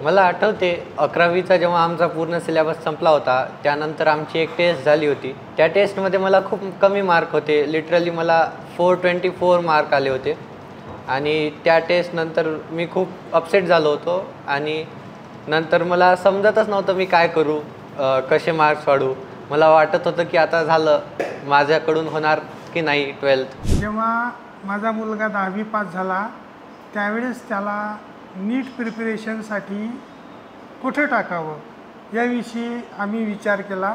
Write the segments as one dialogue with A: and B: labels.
A: मला आठवते 11वीचा जेव्हा आमचा पूर्ण सिलेबस संपला होता, त्यानंतर आमची एक टेस्ट झाली होती. त्या टेस्टमध्ये मला खूप कमी मार्क होते. लिटरली मला 424 मार्क आले होते आणि त्या टेस्टनंतर मी खूप अपसेट झालो होतो आणि नंतर मला समजतच नव्हतं मी काय करू, कसे मार्क्स वाढवू. मला वाटत होतं की आता झालं, माझ्याकडून होणार की नाही 12th.
B: जेव्हा माझा मुलगा 10वी पास झाला त्यावेळेस त्याला नीट प्रिपरेशनसाठी कुठे टाकावं याविषयी आम्ही विचार केला.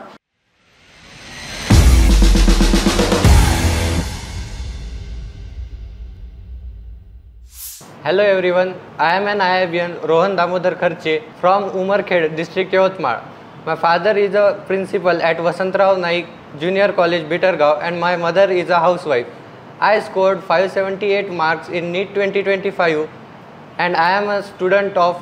A: Hello everyone, I am an IIBian Rohan Damodar Kharche from Umarkhed district Yavatmal. My father is a principal at Vasantrao Naik Junior College Bittergaon and my mother is a housewife. I scored 578 marks in NEET 2025 and I am a student of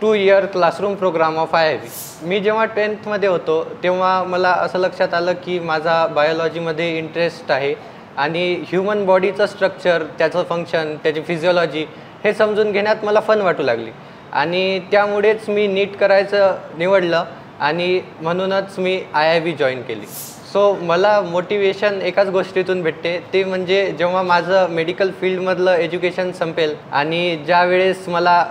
A: 2-year classroom program of IIB. मी जेव्हा 10th मध्ये होतो तेव्हा मला असं लक्षात आलं की माझा बायोलॉजीमध्ये इंटरेस्ट आहे आणि ह्यूमन बॉडीचं स्ट्रक्चर, त्याचं फंक्शन, त्याची फिजिओलॉजी हे समजून घेण्यात मला फन वाटू लागली आणि त्यामुळेच मी नीट करायचं निवडलं आणि म्हणूनच मी IIB जॉईन केली. सो मला मोटिवेशन एकाच गोष्टीतून भेटते, ते म्हणजे जेव्हा माझं मेडिकल फील्डमधलं एज्युकेशन संपेल आणि ज्या वेळेस मला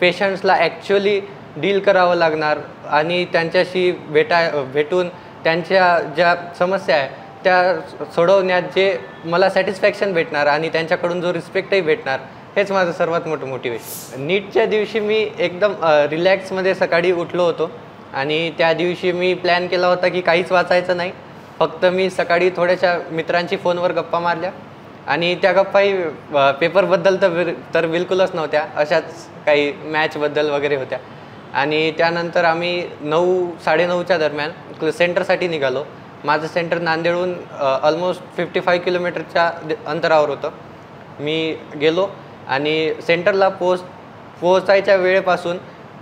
A: पेशंट्सला ॲक्च्युअली डील करावं लागणार आणि त्यांच्याशी भेटून त्यांच्या ज्या समस्या आहे त्या सोडवण्यात जे मला सॅटिस्फॅक्शन भेटणार आणि त्यांच्याकडून जो रिस्पेक्टही भेटणार, हेच माझं सर्वात मोठं मोटिवेशन. नीटच्या दिवशी मी एकदम रिलॅक्समध्ये सकाळी उठलो होतो आणि त्या दिवशी मी प्लॅन केला होता की काहीच वाचायचं नाही, फक्त मी सकाळी थोड्याशा मित्रांची फोनवर गप्पा मारल्या आणि त्या गप्पाही पेपरबद्दल तर बिलकुलच नव्हत्या, अशाच काही मॅचबद्दल वगैरे होत्या. आणि त्यानंतर आम्ही 9-9:30च्या दरम्यान सेंटरसाठी निघालो. माझं सेंटर नांदेडहून ऑलमोस्ट 55 किलोमीटरच्या अंतरावर होतं. मी गेलो आणि सेंटरला पोहोचायच्या वेळेपासून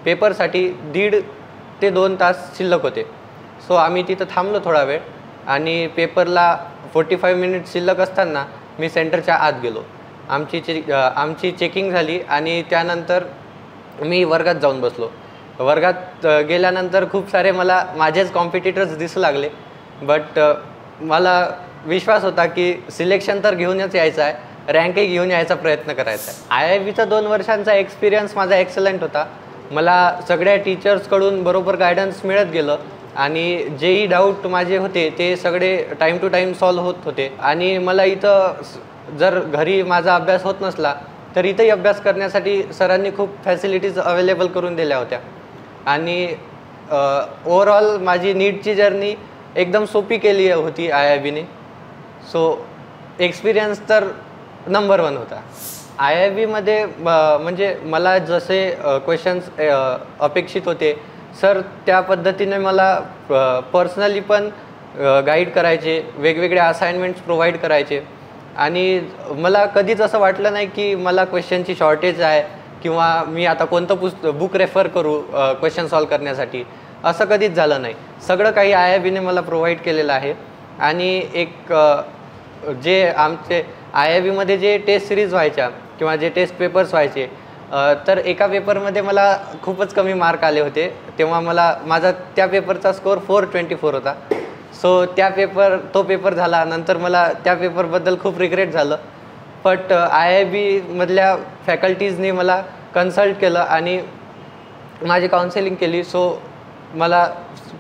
A: पेपरसाठी 1.5 ते 2 तास शिल्लक होते. सो आम्ही तिथं थांबलो थोडा वेळ आणि पेपरला 45 मिनिट शिल्लक असताना मी सेंटरच्या आत गेलो. आमची चेकिंग झाली आणि त्यानंतर मी वर्गात जाऊन बसलो. वर्गात गेल्यानंतर खूप सारे मला माझेच कॉम्पिटिटर्स दिसू लागले, बट मला विश्वास होता की सिलेक्शन तर घेऊनच यायचं आहे, रँकही घेऊन यायचा प्रयत्न करायचा आहे. IIBचा 2 वर्षांचा एक्सपिरियन्स माझा एक्सलंट होता. मला सगळ्या टीचर्सकडून बरोबर गायडन्स मिळत गेलं आणि जेही डाऊट माझे होते ते सगळे टाईम टू टाईम सॉल्व होत होते आणि मला इथं जर घरी माझा अभ्यास होत नसला तर इथंही अभ्यास करण्यासाठी सरांनी खूप फॅसिलिटीज अवेलेबल करून दिल्या होत्या आणि ओव्हरऑल माझी नीटची जर्नी एकदम सोपी केली होती IIBने. सो एक्सपिरियन्स तर नंबर 1 होता. IIBमध्ये म्हणजे मला जसे क्वेश्चन्स अपेक्षित होते सर त्या पद्धतीने मला पर्सनली पण गाईड करायचे, वेगवेगळे असाइनमेंट्स प्रोव्हाइड करायचे आणि मला कधीच असं वाटलं नाही की मला क्वेश्चनची शॉर्टेज आहे किंवा मी आता कोणतं बुक रेफर करू क्वेश्चन सॉल्व करण्यासाठी, असं कधीच झालं नाही. सगळं काही IIBने मला प्रोव्हाइड केलेलं आहे आणि एक जे आमचे IIBमध्ये जे टेस्ट सिरीज व्हायच्या किंवा जे टेस्ट पेपर्स व्हायचे, तर एका पेपरमध्ये मला खूपच कमी मार्क आले होते. तेव्हा माझा त्या पेपरचा स्कोअर 424 होता. सो तो पेपर झाला. नंतर मला त्या पेपरबद्दल खूप रिग्रेट झालं, बट IIBमधल्या फॅकल्टीजनी मला कन्सल्ट केलं आणि माझी काउन्सिलिंग केली. सो मला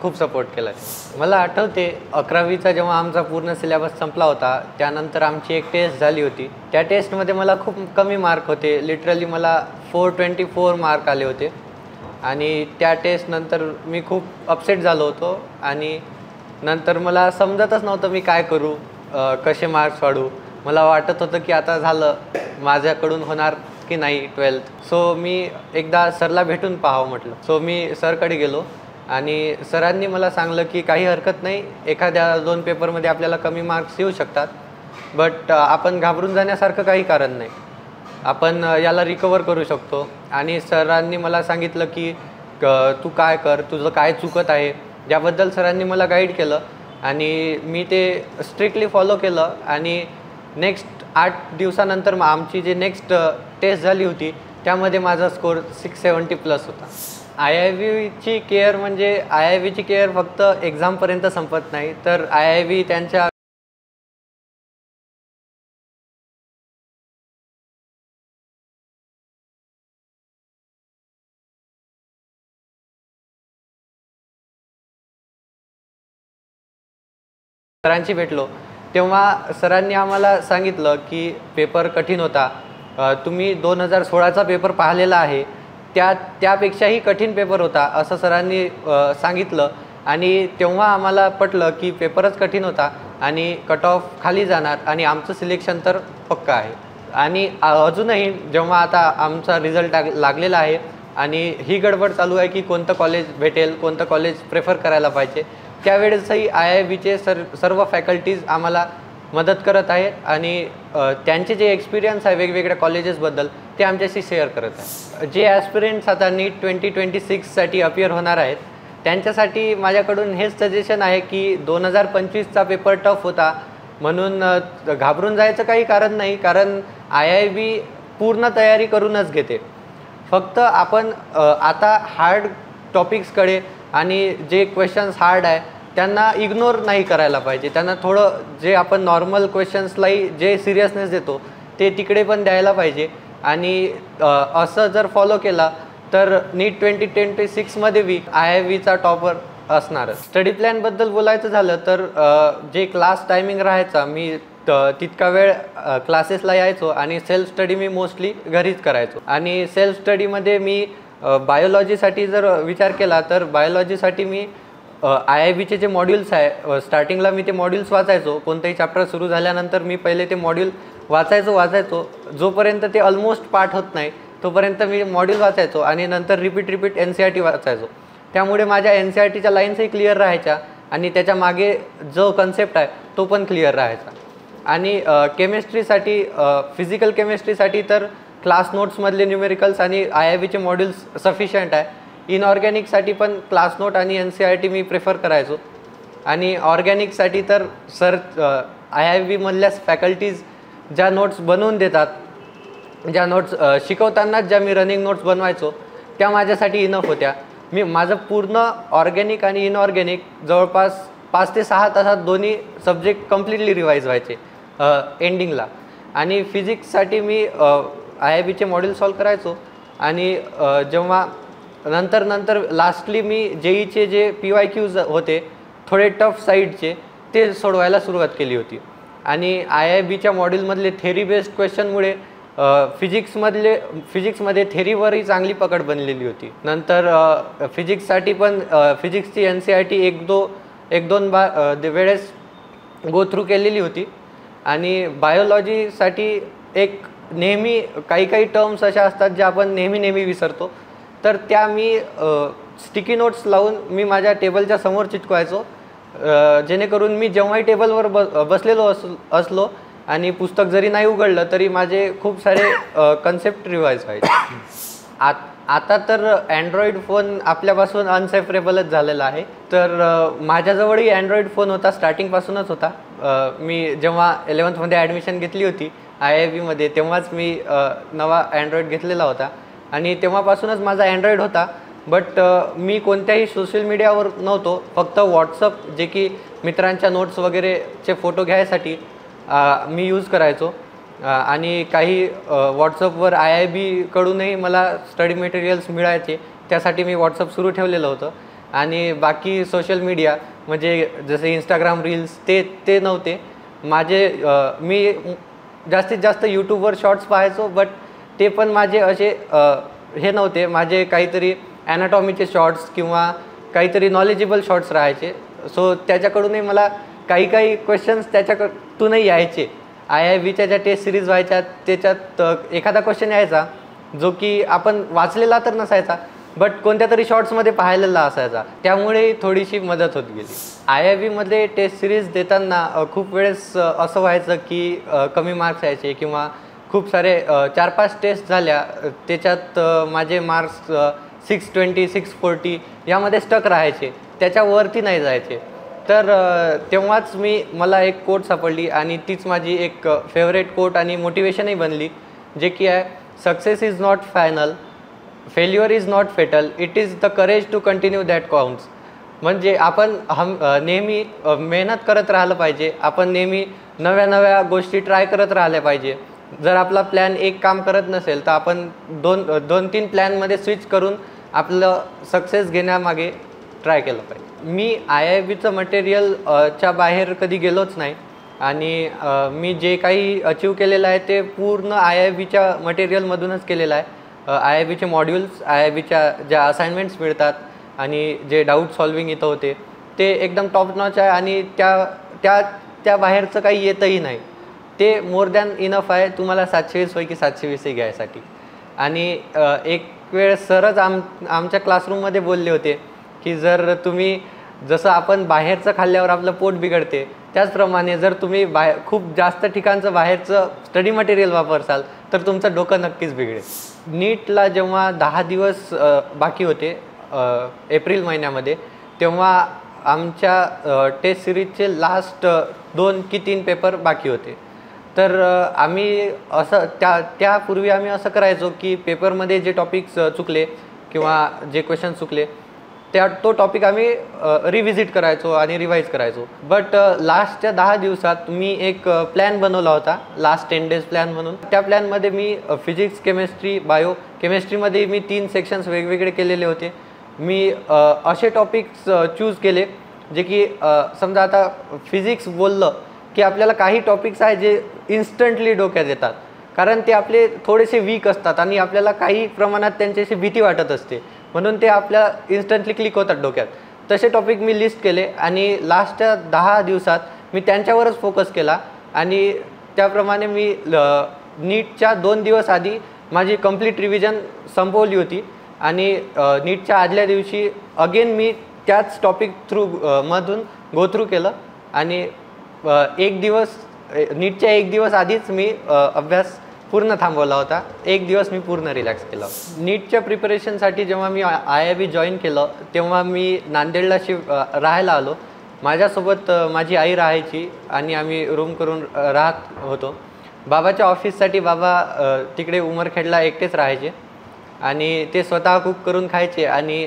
A: खूप सपोर्ट केला. मला आठवते 11वीचा जेव्हा आमचा पूर्ण सिलेबस संपला होता त्यानंतर आमची एक टेस्ट झाली होती. त्या टेस्टमध्ये मला खूप कमी मार्क होते. लिटरली मला 424 मार्क आले होते आणि त्या टेस्टनंतर मी खूप अपसेट झालो होतो आणि नंतर मला समजतच नव्हतं मी काय करू, कसे मार्क्स वाढवू. मला वाटत होतं की आता झालं, माझ्याकडून होणार की नाही 12th. सो मी एकदा सरला भेटून पाहावं म्हटलं. सो मी सरकडे गेलो आणि सरांनी मला सांगलं की काही हरकत नाही, एखाद्या 2 पेपरमध्ये आपल्याला कमी मार्क्स येऊ शकतात, बट आपण घाबरून जाण्यासारखं काही कारण नाही, आपण याला रिकवर करू शकतो. आणि सरांनी मला सांगितलं की तू काय कर, तुझं काय चुकत आहे याबद्दल सरांनी मला गाईड केलं आणि मी ते स्ट्रिक्टली फॉलो केलं आणि नेक्स्ट 8 दिवसानंतर आमची जी नेक्स्ट टेस्ट झाली होती त्यामध्ये माझा स्कोर 670+ होता. IIVची केअर म्हणजे IIVची केअर फक्त एक्झामपर्यंत संपत नाही, तर IIV त्यांच्या सरांशी भेटलो तेव्हा सरांनी आम्हाला सांगितलं की पेपर कठीण होता. तुम्ही 2016चा पेपर पाहिलेला आहे, त्यापेक्षाही कठीण पेपर होता असं सरांनी सांगितलं. आणि तेव्हा आम्हाला पटलं की पेपरच कठीण होता आणि कट ऑफ खाली जाणार आणि आमचं सिलेक्शन तर पक्का आहे. आणि अजूनही जेव्हा आता आमचा रिझल्ट लागलेला आहे आणि ही गडबड चालू आहे की कोणतं कॉलेज भेटेल, कोणतं कॉलेज प्रेफर करायला पाहिजे, त्यावेळेसही IIVचे सर्व फॅकल्टीज आम्हाला मदत करत आहेत आणि त्यांचे जे एक्सपिरियन्स आहे वेगवेगळ्या कॉलेजेसबद्दल ते आमच्याशी शेअर करत आहे. जे ॲस्पिरंट्स आता नीट 2026साठी अपियर होणार आहेत त्यांच्यासाठी माझ्याकडून हेच सजेशन आहे की 2025चा पेपर टफ होता म्हणून घाबरून जायचं काही कारण नाही, कारण IIV पूर्ण तयारी करूनच घेते. फक्त आपण आता हार्ड टॉपिक्सकडे आणि जे क्वेश्चन्स हार्ड आहे त्यांना इग्नोर नाही करायला पाहिजे. त्यांना थोडं जे आपण नॉर्मल क्वेश्चन्सलाही जे सिरियसनेस देतो ते तिकडे पण द्यायला पाहिजे. आणि असं जर फॉलो केला तर नीट 2026मध्ये बी IIVचा टॉपर असणारच. स्टडी प्लॅनबद्दल बोलायचं झालं तर जे क्लास टायमिंग राहायचा, मी तितका वेळ क्लासेसला यायचो आणि सेल्फ स्टडी मी मोस्टली घरीच करायचो. आणि सेल्फ स्टडीमध्ये मी बायोलॉजीसाठी जर विचार केला तर बायोलॉजीसाठी मी IIVचे जे मॉड्यूल्स आहे स्टार्टिंगला मी ते मॉड्यूल्स वाचायचो. कोणतेही चॅप्टर सुरू झाल्यानंतर मी पहिले ते मॉड्यूल वाचायचो जोपर्यंत ते ऑलमोस्ट पाठ होत नाही तोपर्यंत मी मॉड्यूल वाचायचो आणि नंतर रिपीट NCERT वाचायचो. त्यामुळे माझ्या NCERTच्या लाईन्सही क्लिअर राहायच्या आणि त्याच्या मागे जो कन्सेप्ट आहे तो पण क्लिअर राहायचा. आणि केमिस्ट्रीसाठी फिजिकल केमिस्ट्रीसाठी तर क्लास नोट्समधले न्यूमेरिकल्स आणि IIVचे मॉड्यूल्स सफिशियंट आहे. इनऑर्गॅनिकसाठी पण क्लास नोट आणि NCERT मी प्रेफर करायचो. आणि ऑर्गॅनिकसाठी तर IIVमधल्या फॅकल्टीज ज्या नोट्स बनवून देतात, ज्या नोट्स शिकवतानाच ज्या मी रनिंग नोट्स बनवायचो त्या माझ्यासाठी इनफ होत्या. माझं पूर्ण ऑर्गॅनिक आणि इनऑर्गॅनिक जवळपास 5 ते 6 तासात दोन्ही सब्जेक्ट कम्प्लिटली रिवाईज व्हायचे एंडिंगला. आणि फिजिक्ससाठी मी IIVचे मॉड्यूल सॉल्व करायचो आणि जेव्हा नंतर लास्टली मी JEEचे जे PYQs होते थोडे टफ साईडचे ते सोडवायला सुरुवात केली होती. आणि IIVच्या मॉड्यूलमधले थेरी बेस्ड क्वेश्चनमुळे फिजिक्समध्ये थेरीवरही चांगली पकड बनलेली होती. नंतर फिजिक्ससाठी पण फिजिक्सची NCERT एक दोन वेळेस गो थ्रू केलेली होती. आणि बायोलॉजीसाठी एक नेहमी काही टर्म्स अशा असतात ज्या आपण नेहमी विसरतो, तर त्या मी स्टिकी नोट्स लावून मी माझ्या टेबलच्या समोर चिटकवायचो, जेणेकरून मी जेव्हाही टेबलवर बसलेलो असलो आणि पुस्तक जरी नाही उघडलं तरी माझे खूप सारे कन्सेप्ट रिवाईज व्हायचे. आता तर अँड्रॉईड फोन आपल्यापासून अनसेपरेबलच झालेला आहे. तर माझ्याजवळही अँड्रॉईड फोन होता, स्टार्टिंगपासूनच होता. मी जेव्हा 11th ॲडमिशन घेतली होती IIVमध्ये तेव्हाच मी नवा अँड्रॉईड घेतलेला होता आणि तेव्हापासूनच माझा अँड्रॉईड होता. बट मी कोणत्याही सोशल मीडियावर नव्हतो, फक्त व्हॉट्सअप जे की मित्रांच्या नोट्स वगैरेचे फोटो घ्यायसाठी मी यूज करायचो. आणि काही व्हॉट्सअपवर IIBकडूनही मला स्टडी मटेरियल्स मिळायचे, त्यासाठी मी व्हॉट्सअप सुरू ठेवलेलं होतं. आणि बाकी सोशल मीडिया म्हणजे जसे इंस्टाग्राम रील्स ते नव्हते माझे. मी जास्तीत जास्त यूट्यूबवर शॉर्ट्स पाहायचो, बट ते पण माझे असे हे नव्हते. माझे काहीतरी ॲनाटॉमीचे शॉर्ट्स किंवा काहीतरी नॉलेजेबल शॉर्ट्स राहायचे. सो त्याच्याकडूनही मला काही क्वेश्चन्स त्याच्याकडूनही यायचे. IIVच्या ज्या टेस्ट सिरीज व्हायच्या त्याच्यात एखादा क्वेश्चन यायचा जो की आपण वाचलेला तर नसायचा, बट कोणत्या तरी शॉर्ट्समध्ये पाहिलेला असायचा, त्यामुळे थोडीशी मदत होत गेली. IIVमध्ये टेस्ट सिरीज देताना खूप वेळेस असं व्हायचं की कमी मार्क्स यायचे किंवा खूप सारे 4-5 टेस्ट झाल्या त्याच्यात माझे मार्क्स 620, 640 यामध्ये स्टक राहायचे, त्याच्यावरती नाही जायचे. तर तेव्हाच मला एक कोट सापडली आणि तीच माझी एक फेवरेट कोट आणि मोटिवेशनही बनली, जे की आहे success is not final, failure is not fatal, it is the courage to continue that counts. म्हणजे आपण नेहमी मेहनत करत राहिलं पाहिजे. आपण नेहमी नव्या नव्या गोष्टी ट्राय करत राहिल्या पाहिजे. जर आपला प्लॅन एक काम करत नसेल तर आपण दोन तीन प्लॅनमध्ये स्विच करून आपलं सक्सेस घेण्यामागे ट्राय केलं पाहिजे. मी IIBचं मटेरियल च्या बाहेर कधी गेलोच नाही आणि मी जे काही अचीव केलेलं आहे ते पूर्ण IIBच्या मटेरियलमधूनच केलेलं आहे. IIBचे मॉड्यूल्स, IIBच्या ज्या असाइनमेंट्स मिळतात आणि जे डाऊट सॉल्विंग इथं होते ते एकदम टॉप नॉच आहे आणि त्या बाहेरचं काही येतही नाही. ते मोर दॅन इनफ आहे तुम्हाला 720 पैकी 720 घ्यायसाठी. आणि एक वेळ सरच आमच्या क्लासरूममध्ये बोलले होते की जर तुम्ही जसं आपण बाहेरचं खाल्ल्यावर आपलं पोट बिघडते त्याचप्रमाणे जर तुम्ही खूप जास्त ठिकाणचं बाहेरचं स्टडी मटेरियल वापरसाल तर तुमचं डोकं नक्कीच बिघडेल. नीटला जेव्हा 10 दिवस बाकी होते एप्रिल महिन्यामध्ये, तेव्हा आमच्या टेस्ट सिरीजचे लास्ट 2 की 3 पेपर बाकी होते. तर आम्ही असं त्यापूर्वी आम्ही असं करायचो की पेपरमध्ये जे टॉपिक्स चुकले किंवा जे क्वेश्चन चुकले तो टॉपिक आम्ही रिव्हिजिट करायचो आणि रिवाईज करायचो. बट लास्टच्या 10 दिवसात मी एक प्लॅन बनवला होता, लास्ट 10 डेज प्लॅन म्हणून. त्या प्लॅनमध्ये मी फिजिक्स, केमिस्ट्री, बायो. केमिस्ट्रीमध्ये मी 3 सेक्शन्स वेगवेगळे केलेले होते. मी असे टॉपिक्स चूज केले जे की समजा आता फिजिक्स बोललं की आपल्याला काही टॉपिक्स आहे जे इन्स्टंटली डोक्यात येतात कारण ते आपले थोडेसे वीक असतात आणि आपल्याला काही प्रमाणात त्यांच्याशी भीती वाटत असते म्हणून ते आपल्या इन्स्टंटली क्लिक होतात डोक्यात. तसे टॉपिक मी लिस्ट केले आणि लास्टच्या 10 दिवसात मी त्यांच्यावरच फोकस केला आणि त्याप्रमाणे मी नीटच्या 2 दिवस आधी माझी कंप्लीट रिव्हिजन संपवली होती आणि नीटच्या आदल्या दिवशी अगेन मी त्याच टॉपिक मधून गो थ्रू केलं आणि नीटच्या 1 दिवस आधीच मी अभ्यास पूर्ण थांबवला होता. 1 दिवस मी पूर्ण रिलॅक्स केला. नीटच्या प्रिपरेशनसाठी जेव्हा मी IIB जॉईन केलं तेव्हा मी नांदेडला राहायला आलो. माझ्यासोबत माझी आई राहायची आणि आम्ही रूम करून राहत होतो. बाबाच्या ऑफिससाठी बाबा तिकडे उमरखेडला एकटेच राहायचे आणि ते स्वतः कुक करून खायचे आणि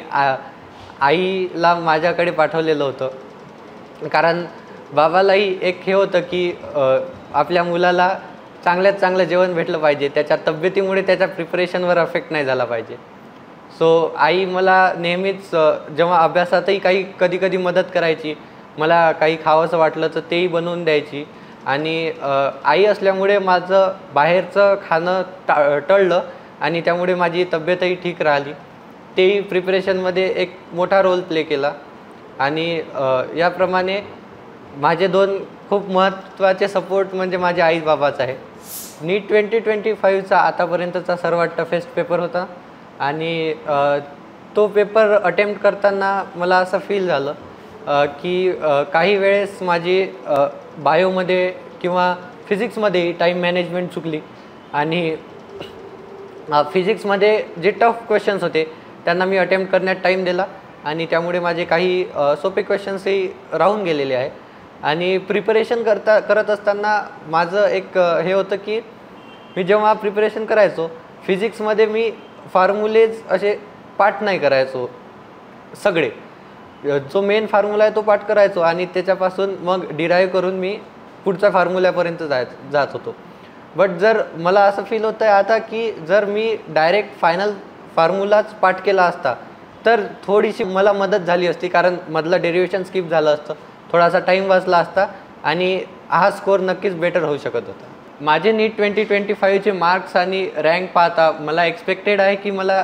A: आईला माझ्याकडे पाठवलेलं होतं कारण बाबालाही एक हे होतं की आपल्या मुलाला चांगल्यात चांगलं जेवण भेटलं पाहिजे, त्याच्या तब्येतीमुळे त्याच्या प्रिपरेशनवर अफेक्ट नाही झाला पाहिजे. सो आई मला नेहमीच जेव्हा अभ्यासातही कधी कधी मदत करायची. मला काही खावंसं वाटलं तर तेही बनवून द्यायची आणि आई असल्यामुळे माझं बाहेरचं खाणं टळलं आणि त्यामुळे माझी तब्येतही ठीक राहिली. तेही प्रिपरेशनमध्ये एक मोठा रोल प्ले केला आणि याप्रमाणे माझे 2 खूप महत्त्वाचे सपोर्ट म्हणजे माझे आई बाबाच आहे. नीट 2025चा आतापर्यंतचा सर्वात टफेस्ट पेपर होता आणि तो पेपर अटेम्प्ट करताना मला असं फील झालं की काही वेळेस माझी बायोमध्ये किंवा फिजिक्समध्ये टाईम मॅनेजमेंट चुकली आणि फिजिक्समध्ये जे टफ क्वेश्चन्स होते त्यांना मी अटेम्प्ट करण्यात टाईम दिला आणि त्यामुळे माझे काही सोपे क्वेश्चन्सही राहून गेलेले आहे. आणि प्रिपरेशन करत असताना माझं एक हे होतं की मी जेव्हा प्रिपरेशन करायचो फिजिक्समध्ये मी फॉर्म्युलेज असे पाठ नाही करायचो. सगळे जो मेन फॉर्म्युला आहे तो पाठ करायचो आणि त्याच्यापासून मग डिराईव्ह करून मी पुढच्या फॉर्म्युल्यापर्यंत जात होतो. बट जर मला असं फील होतं आहे आता की जर मी डायरेक्ट फायनल फॉर्म्युलाच पाठ केला असता तर थोडीशी मला मदत झाली असती कारण मधलं डेरिव्हेशन स्किप झालं असतं, थोडासा टाईम वाचला असता आणि हा स्कोअर नक्कीच बेटर होऊ शकत होता. माझे नीट 2025चे मार्क्स आणि रँक पाहता मला एक्सपेक्टेड आहे की मला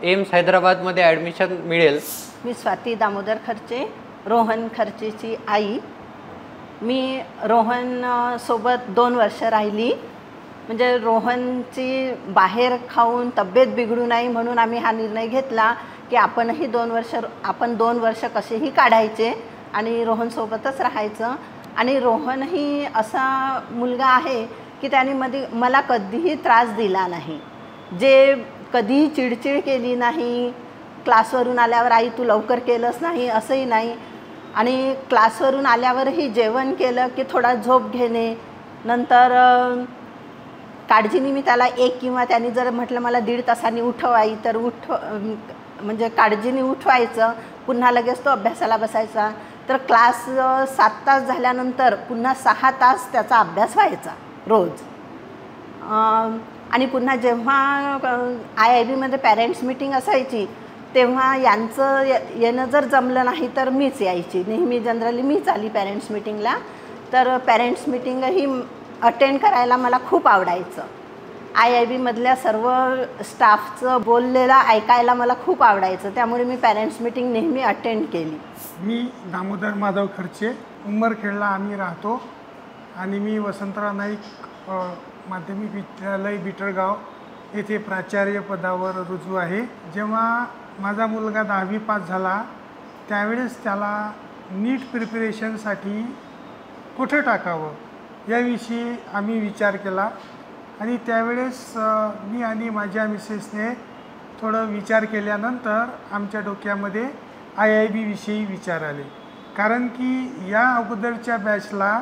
A: एम्स हैदराबादमध्ये ॲडमिशन मिळेल.
C: मी स्वाती दामोदर खर्चे, रोहन खर्चेची आई. मी रोहन सोबत 2 वर्ष राहिली. म्हणजे रोहनची बाहेर खाऊन तब्येत बिघडू नये म्हणून आम्ही हा निर्णय घेतला की आपण 2 वर्ष कसेही काढायचे आणि रोहनसोबतच राहायचं. आणि रोहनही असा मुलगा आहे की त्याने मला कधीही त्रास दिला नाही, जे कधीही चिडचिड केली नाही. क्लासवरून आल्यावर आई तू लवकर केलंच नाही असंही नाही. आणि क्लासवरून आल्यावरही जेवण केलं की थोडा झोप घेणे, नंतर काळजीने मी त्याला एक किंवा त्यांनी जर म्हटलं मला 1.5 तासांनी उठव आई तर म्हणजे काळजीने उठवायचं, पुन्हा लगेच तो अभ्यासाला बसायचा. तर क्लास 7 तास झाल्यानंतर पुन्हा 6 तास त्याचा अभ्यास व्हायचा रोज. आणि पुन्हा जेव्हा IIB-मध्ये पॅरेंट्स मीटिंग असायची तेव्हा यांचं येणं जर जमलं नाही तर मीच यायची. नेहमी जनरली मीच आली पॅरेंट्स मीटिंगला. तर पॅरेंट्स मीटिंगही अटेंड करायला मला खूप आवडायचं. IIB-मधल्या सर्व स्टाफचं बोललेलं ऐकायला मला खूप आवडायचं, त्यामुळे मी पॅरेंट्स मीटिंग नेहमी अटेंड केली.
B: मी दामोदर माधव खर्चे, उमरखेडला आम्ही राहतो आणि मी वसंतराव नाईक माध्यमिक विद्यालय बिटरगाव येथे प्राचार्य पदावर रुजू आहे. जेव्हा माझा मुलगा 10वी पास झाला त्यावेळेस त्याला नीट प्रिपरेशनसाठी कुठं टाकावं याविषयी आम्ही विचार केला आणि त्यावेळेस मी आणि माझ्या मिसेसने थोडं विचार केल्यानंतर आमच्या डोक्यामध्ये IIB-विषयी विचार आले. कारण की या अगोदरच्या बॅचला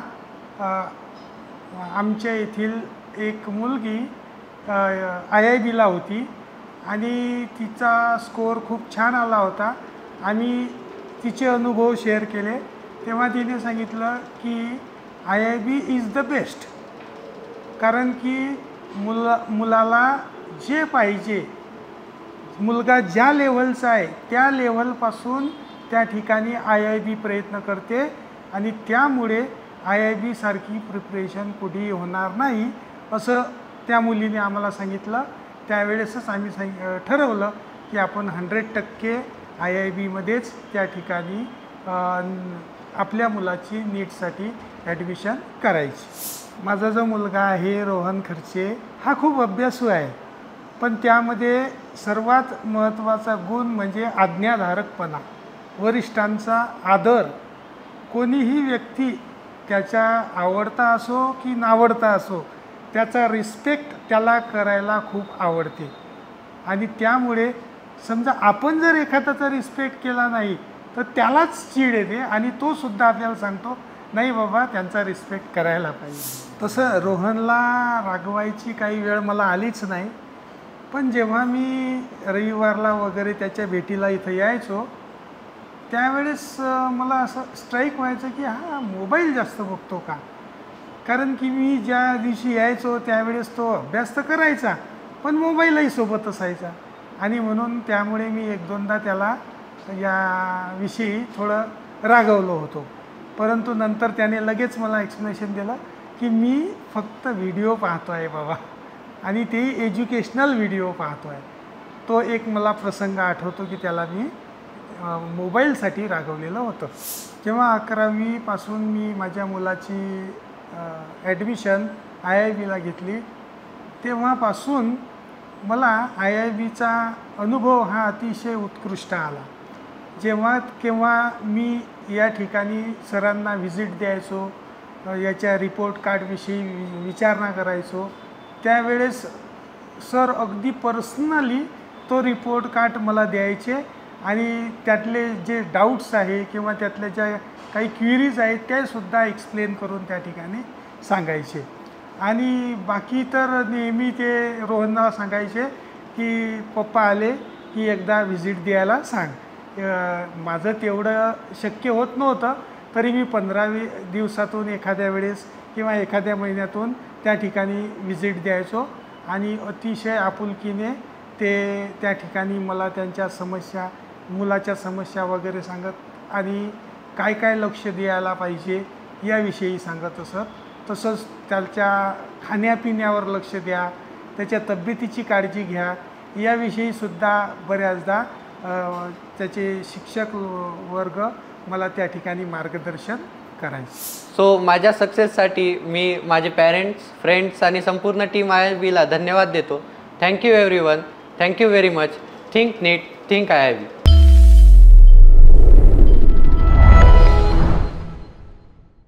B: आमच्या येथील एक मुलगी IIB-ला होती आणि तिचा स्कोअर खूप छान आला होता. आम्ही तिचे अनुभव शेअर केले तेव्हा तिने सांगितलं की IIB इज द बेस्ट. कारण की मुलाला जे पाहिजे, मुलगा ज्या लेव्हलचा आहे त्या लेव्हलपासून त्या ठिकाणी IIB प्रयत्न करते आणि त्यामुळे IIB सारखी प्रिपरेशन कुठेही होणार नाही असं त्या मुलीने आम्हाला सांगितलं. त्यावेळेसच आम्ही ठरवलं की आपण 100% IIB-मध्येच त्या ठिकाणी आपल्या मुलाची नीटसाठी ॲडमिशन करायची. माझा जो मुलगा आहे रोहन खर्चे हा खूप अभ्यासू आहे, पण त्यामध्ये सर्वात महत्त्वाचा गुण म्हणजे आज्ञाधारकपणा, वरिष्ठांचा आदर. कोणीही व्यक्ती त्याच्या आवडता असो की नावडता असो त्याचा रिस्पेक्ट त्याला करायला खूप आवडते आणि त्यामुळे समजा आपण जर एखाद्याचा रिस्पेक्ट केला नाही तर त्यालाच चीड येते आणि तो सुद्धा आपल्याला सांगतो नाही बाबा त्यांचा रिस्पेक्ट करायला पाहिजे. तसं रोहनला रागवायची काही वेळ मला आलीच नाही, पण जेव्हा मी रविवारला वगैरे त्याच्या भेटीला इथं यायचो त्यावेळेस मला असं स्ट्राईक व्हायचं की हा मोबाईल जास्त बघतो का. कारण की मी ज्या दिवशी यायचो त्यावेळेस तो अभ्यास तर करायचा पण मोबाईलही सोबत असायचा आणि म्हणून त्यामुळे मी 1-2दा त्याला याविषयी थोडं रागवलो होतो. परंतु नंतर त्याने लगेच मला एक्सप्लेनेशन दिलं की मी फक्त व्हिडिओ पाहतो आहे बाबा आणि ते एज्युकेशनल व्हिडिओ पाहतो आहे. तो एक मला प्रसंग आठवतो की त्याला मी मोबाईलसाठी रागवलेलं होतं. जेव्हा 11वीपासून मी माझ्या मुलाची ॲडमिशन IIB-ला घेतली तेव्हापासून मला IIB-चा अनुभव हा अतिशय उत्कृष्ट आला. जेव्हा केव्हा मी या ठिकाणी सरांना व्हिजिट द्यायचो, याच्या रिपोर्ट कार्डविषयी विचारणा करायचो त्यावेळेस सर अगदी पर्सनली तो रिपोर्ट कार्ड मला द्यायचे आणि त्यातले जे डाऊट्स आहे किंवा त्यातल्या ज्या काही क्वेरीज आहेत त्यासुद्धा एक्सप्लेन करून त्या ठिकाणी सांगायचे. आणि बाकी तर नेहमी ते रोहनला सांगायचे की पप्पा आले की एकदा व्हिजिट द्यायला सांग. माझं तेवढं शक्य होत नव्हतं तरी मी 15 दिवसातून एखाद्या वेळेस किंवा एखाद्या महिन्यातून त्या ठिकाणी व्हिजिट द्यायचो आणि अतिशय आपुलकीने ते त्या ठिकाणी मला त्यांच्या समस्या, मुलाच्या समस्या वगैरे सांगत आणि काय काय लक्ष द्यायला पाहिजे याविषयी सांगत असत. तसंच त्याच्या खाण्यापिण्यावर लक्ष द्या, त्याच्या तब्येतीची काळजी घ्या याविषयीसुद्धा बऱ्याचदा त्याचे शिक्षक वर्ग मला त्या ठिकाणी मार्गदर्शन करायचे.
A: सो माझ्या सक्सेससाठी मी माझे पॅरेंट्स, फ्रेंड्स आणि संपूर्ण टीम IIB-ला धन्यवाद देतो. Thank you everyone. Thank you very much. Think NEET, think IIB.